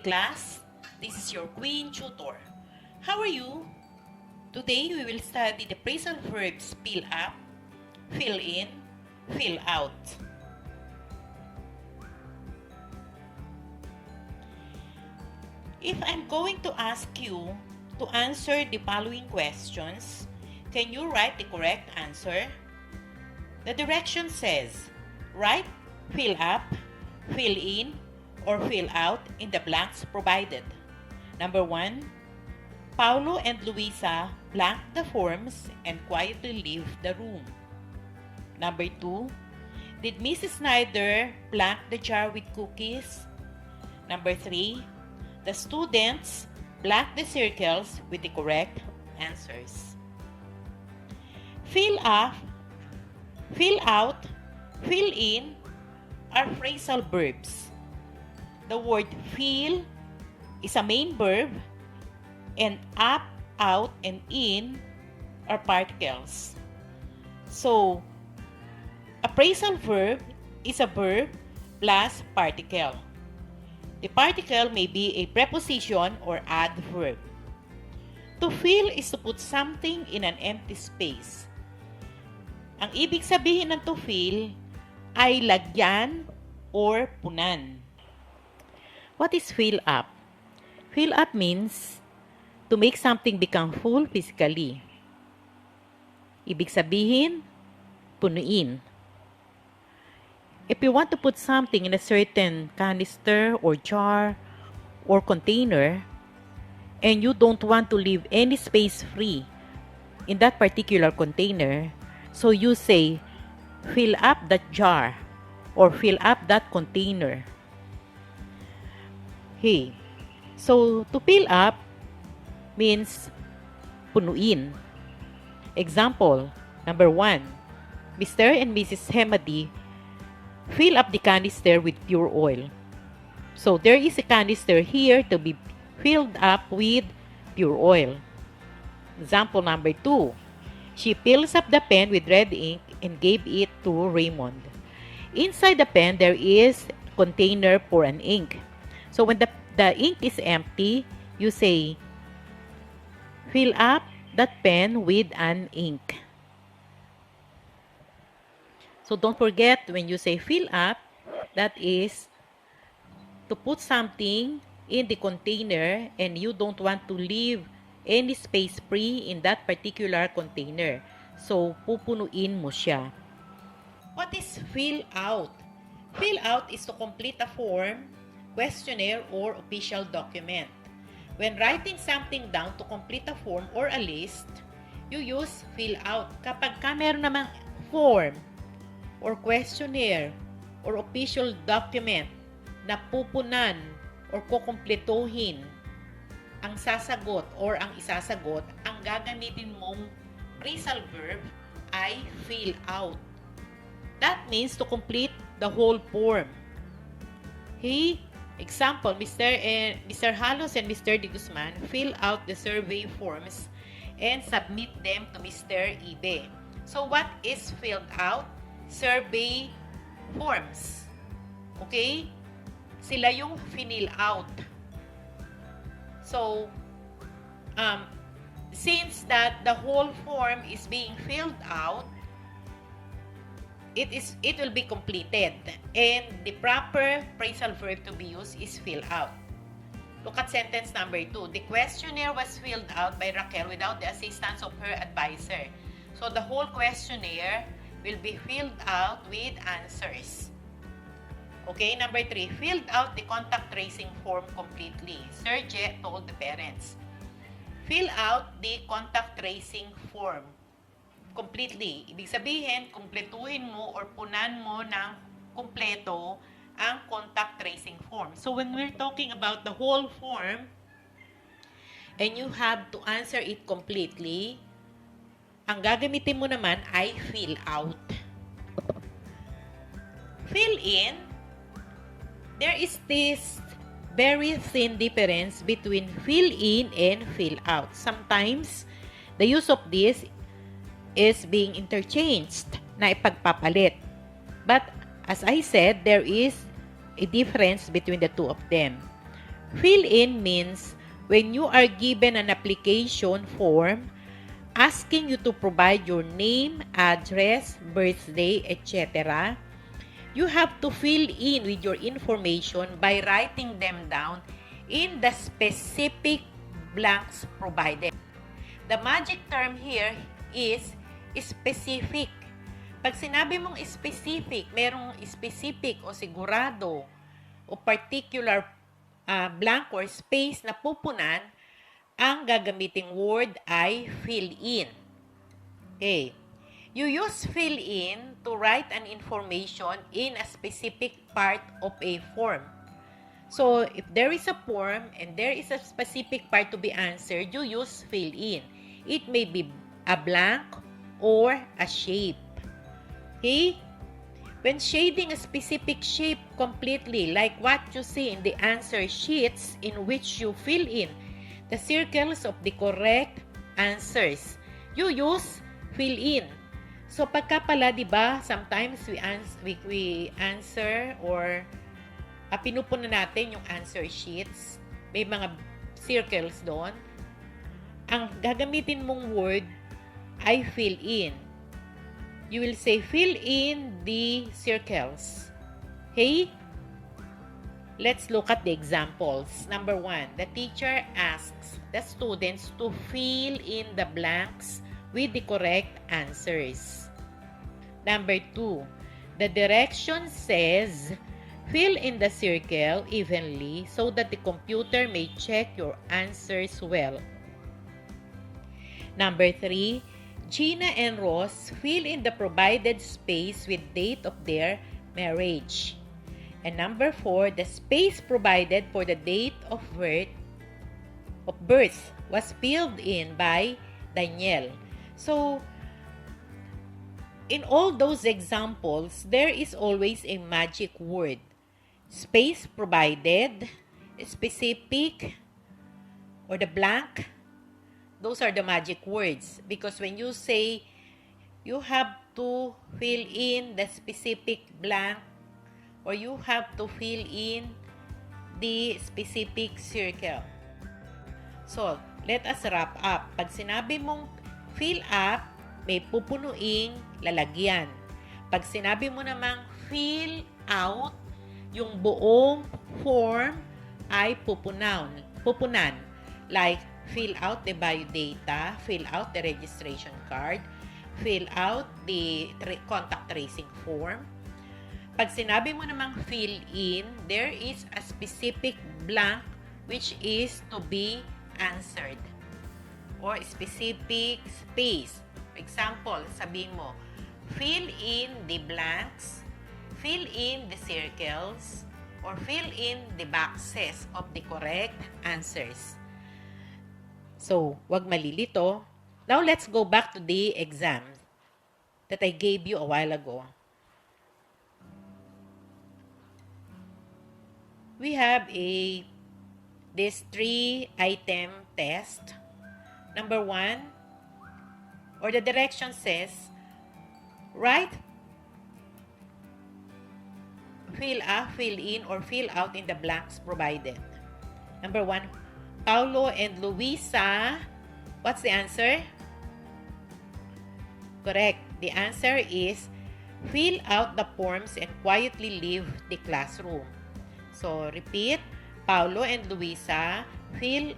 class. This is your Queen Tutor. How are you? Today we will study the phrasal verbs fill up, fill in, fill out. If I'm going to ask you to answer the following questions, can you write the correct answer? The direction says, write fill up, fill in, or fill out in the blanks provided. Number 1, Paulo and Luisa blank the forms and quietly leave the room. Number 2, did Mrs. Snyder blank the jar with cookies? Number 3, the students blank the circles with the correct answers. Fill up, fill out, fill in are phrasal verbs. The word fill is a main verb, and up, out, and in are particles. So, a phrasal verb is a verb plus particle. The particle may be a preposition or adverb. To fill is to put something in an empty space. Ang ibig sabihin ng to fill ay lagyan or punan. What is fill up? Fill up means to make something become full physically. Ibig sabihin, punuin. If you want to put something in a certain canister or jar or container, and you don't want to leave any space free in that particular container, so you say, fill up that jar or fill up that container. Hey, so to fill up means punuin. Example, number 1, Mr. and Mrs. Hemady fill up the canister with pure oil. So there is a canister here to be filled up with pure oil. Example number 2, she fills up the pen with red ink and gave it to Raymond. Inside the pen, there is a container for an ink. So when the ink is empty, you say, fill up that pen with an ink. So don't forget, when you say fill up, that is to put something in the container and you don't want to leave any space free in that particular container. So pupunuin mo siya. What is fill out? Fill out is to complete a form, questionnaire, or official document. When writing something down to complete a form or a list, you use fill out. Kapag meron namang form or questionnaire or official document na pupunan or kukumpletuhin ang sasagot or ang isasagot, ang gagamitin mong phrasal verb ay fill out. That means to complete the whole form. Hey, example, Mr. Halos and Mr. De Guzman fill out the survey forms and submit them to Mr. Ibe. So what is filled out? Survey forms. Okay? Sila yung fill out. So, since that the whole form is being filled out, it will be completed, and the proper phrasal verb to be used is fill out. Look at sentence number 2. The questionnaire was filled out by Raquel without the assistance of her advisor. So the whole questionnaire will be filled out with answers. Okay, number 3. Filled out the contact tracing form completely. Serge told the parents. Fill out the contact tracing form completely. Ibig sabihin, kumpletuhin mo or punan mo ng kumpleto ang contact tracing form. So when we're talking about the whole form and you have to answer it completely, ang gagamitin mo naman ay fill out. Fill in, there is this very thin difference between fill in and fill out. Sometimes, the use of this is being interchanged na ipagpapalit. But as I said, there is a difference between the two of them. Fill in means when you are given an application form asking you to provide your name, address, birthday, etc., you have to fill in with your information by writing them down in the specific blanks provided. The magic term here is specific. Pag sinabi mong specific, merong specific o sigurado o particular blank or space na pupunan, ang gagamiting word ay fill in. Okay. You use fill in to write an information in a specific part of a form. So, if there is a form and there is a specific part to be answered, you use fill in. It may be a blank or a shape. Okay? When shading a specific shape completely, like what you see in the answer sheets in which you fill in the circles of the correct answers, you use fill in. So, pagka pala, di ba, sometimes we answer or pinupunan natin yung answer sheets. May mga circles doon. Ang gagamitin mong word ay fill in. You will say, fill in the circles. Okay? Let's look at the examples. Number 1, the teacher asks the students to fill in the blanks with the correct answers. Number 2, the direction says, fill in the circle evenly so that the computer may check your answers well. Number 3, Gina and Ross fill in the provided space with date of their marriage. And number 4, the space provided for the date of birth was filled in by Danielle. So, in all those examples, there is always a magic word. Space provided, specific, or the blank. Those are the magic words. Because when you say, you have to fill in the specific blank, or you have to fill in the specific circle. So, let us wrap up. Pag sinabi mong fill up, may pupunuing lalagyan. Pag sinabi mo namang fill out, yung buong form ay pupunan. Like, fill out the biodata, fill out the registration card, fill out the contact tracing form. Pag sinabi mo namang fill in, there is a specific blank which is to be answered. Or specific space. For example, sabihin mo, fill in the blanks, fill in the circles, or fill in the boxes of the correct answers. So, wag malilito. Now, let's go back to the exam that I gave you a while ago. We have this 3-item test. Number 1, or the direction says, write, fill in, or fill out in the blanks provided. Number 1, Paulo and Luisa. What's the answer? Correct. The answer is, fill out the forms and quietly leave the classroom. So, repeat. Paulo and Luisa fill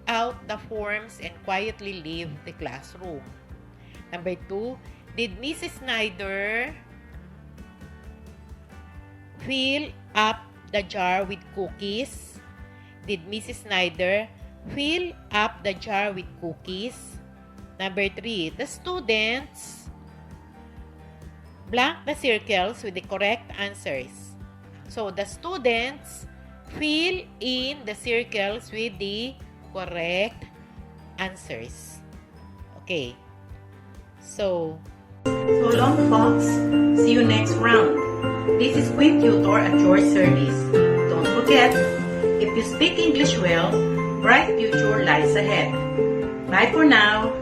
out the forms and quietly leave the classroom. Number 2, did Mrs. Snyder fill up the jar with cookies? Did Mrs. Snyder fill up the jar with cookies? Number 3, the students blank the circles with the correct answers. So, the students fill in the circles with the correct answers. Okay. So long, folks. See you next round. This is Quick Tutor at your service. Don't forget, if you speak English well, bright future lies ahead. Bye for now.